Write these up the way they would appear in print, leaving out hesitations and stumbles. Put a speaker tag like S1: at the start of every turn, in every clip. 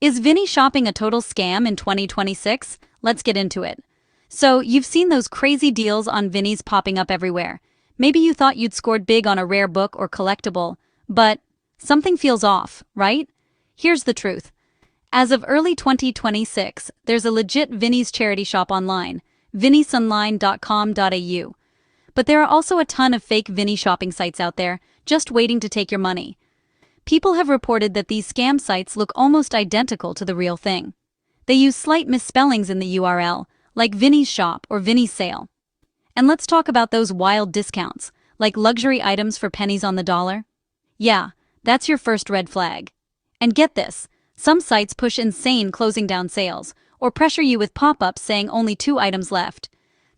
S1: Is Vinni shopping a total scam in 2026? Let's get into it. So, you've seen those crazy deals on Vinni's popping up everywhere. Maybe you thought you'd scored big on a rare book or collectible, but something feels off, right? Here's the truth. As of early 2026, there's a legit Vinni's charity shop online, vinnisunline.com.au. But there are also a ton of fake Vinni shopping sites out there, just waiting to take your money. People have reported that these scam sites look almost identical to the real thing. They use slight misspellings in the URL, like Vinni's shop or Vinni's sale. And let's talk about those wild discounts, like luxury items for pennies on the dollar. Yeah, that's your first red flag. And get this, some sites push insane closing down sales, or pressure you with pop-ups saying only 2 items left.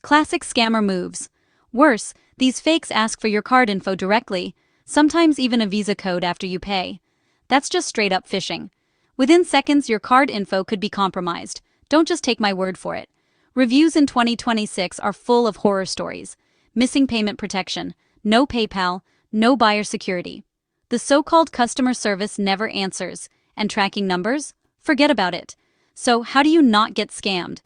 S1: Classic scammer moves. Worse, these fakes ask for your card info directly, sometimes even a Visa code after you pay. That's just straight-up phishing. Within seconds, your card info could be compromised. Don't just take my word for it. Reviews in 2026 are full of horror stories. Missing payment protection, no PayPal, no buyer security. The so-called customer service never answers, and tracking numbers? Forget about it. So how do you not get scammed?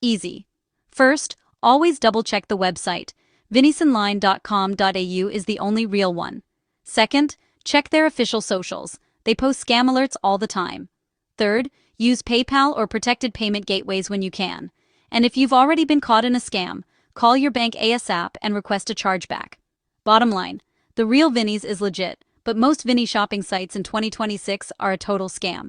S1: Easy. First, always double-check the website. vinnisunline.com.au is the only real one. Second, check their official socials. They post scam alerts all the time. Third, use PayPal or protected payment gateways when you can. And if you've already been caught in a scam, call your bank ASAP and request a chargeback. Bottom line, the real Vinni's is legit, but most Vinni shopping sites in 2026 are a total scam.